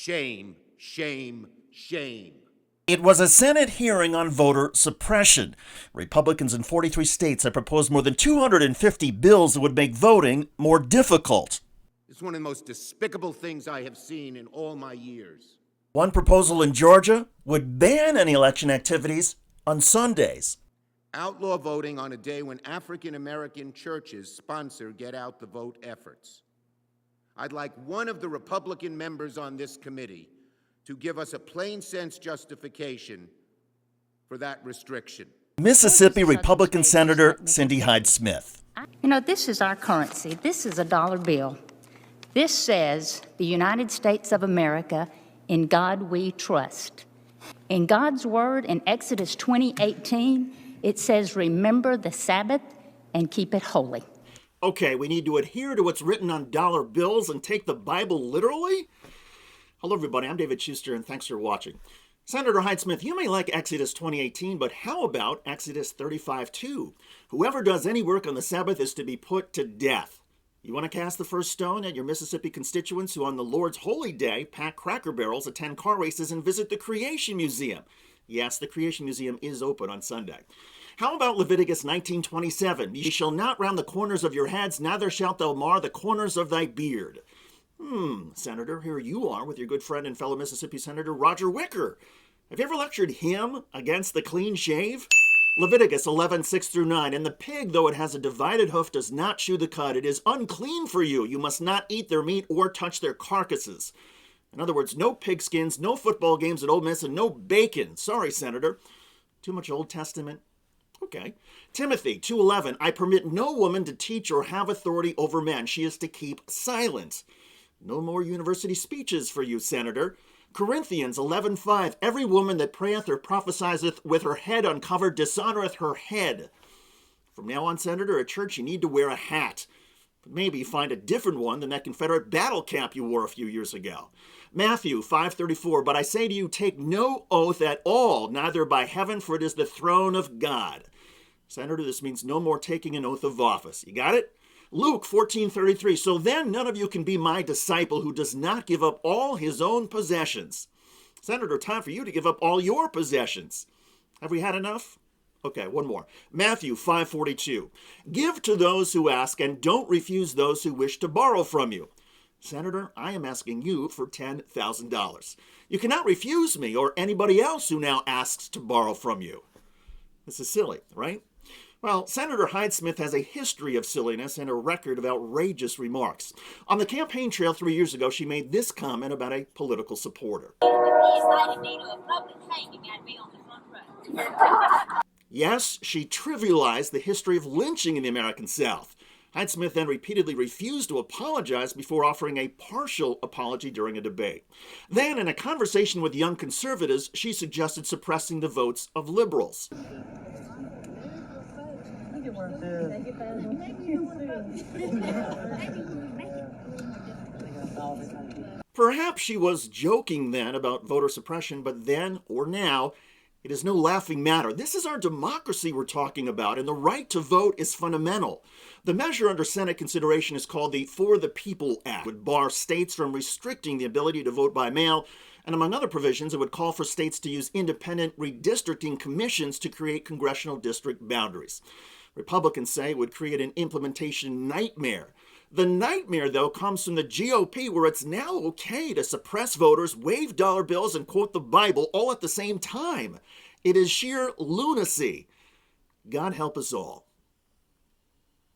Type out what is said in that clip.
Shame, shame, shame. It was a Senate hearing on voter suppression. Republicans in 43 states have proposed more than 250 bills that would make voting more difficult. It's one of the most despicable things I have seen in all my years. One proposal in Georgia would ban any election activities on Sundays. Outlaw voting on a day when African American churches sponsor get out the vote efforts. I'd like one of the Republican members on this committee to give us a plain sense justification for that restriction. Mississippi Republican Senator Cindy Hyde-Smith. You know, this is our currency. This is a dollar bill. This says the United States of America, in God we trust. In God's word in Exodus 20:18, it says, remember the Sabbath and keep it holy. Okay, we need to adhere to what's written on dollar bills and take the Bible literally? Hello, everybody. I'm David Shuster, and thanks for watching. Senator Hyde-Smith, you may like Exodus 20:18, but how about Exodus 35:2? Whoever does any work on the Sabbath is to be put to death. You want to cast the first stone at your Mississippi constituents who on the Lord's holy day pack cracker barrels, attend car races, and visit the Creation Museum. Yes, the Creation Museum is open on Sunday. How about Leviticus 19:27? Ye shall not round the corners of your heads, neither shalt thou mar the corners of thy beard. Senator, here you are with your good friend and fellow Mississippi Senator Roger Wicker. Have you ever lectured him against the clean shave? Leviticus 11:6-9, and the pig, though it has a divided hoof, does not chew the cud. It is unclean for you. You must not eat their meat or touch their carcasses. In other words, no pigskins, no football games at Ole Miss, and no bacon. Sorry, Senator. Too much Old Testament? Okay. Timothy 2:11, I permit no woman to teach or have authority over men. She is to keep silent. No more university speeches for you, Senator. Corinthians 11:5, every woman that prayeth or prophesieth with her head uncovered dishonoreth her head. From now on, Senator, at church you need to wear a hat. But maybe find a different one than that Confederate battle cap you wore a few years ago. Matthew 5:34, but I say to you, take no oath at all, neither by heaven, for it is the throne of God. Senator, this means no more taking an oath of office. You got it? Luke 14:33, so then none of you can be my disciple who does not give up all his own possessions. Senator, time for you to give up all your possessions. Have we had enough? Okay, one more. Matthew 5:42, give to those who ask and don't refuse those who wish to borrow from you. Senator, I am asking you for $10,000. You cannot refuse me or anybody else who now asks to borrow from you. This is silly, right? Well, Senator Hyde-Smith has a history of silliness and a record of outrageous remarks. On the campaign trail 3 years ago, she made this comment about a political supporter. Yes, she trivialized the history of lynching in the American South. Hyde-Smith then repeatedly refused to apologize before offering a partial apology during a debate. Then, in a conversation with young conservatives, she suggested suppressing the votes of liberals. Perhaps she was joking then about voter suppression, but then or now, it is no laughing matter. This is our democracy we're talking about, and the right to vote is fundamental. The measure under Senate consideration is called the For the People Act. It would bar states from restricting the ability to vote by mail, and among other provisions, it would call for states to use independent redistricting commissions to create congressional district boundaries. Republicans say it would create an implementation nightmare. The nightmare, though, comes from the GOP, where it's now okay to suppress voters, wave dollar bills, and quote the Bible all at the same time. It is sheer lunacy. God help us all.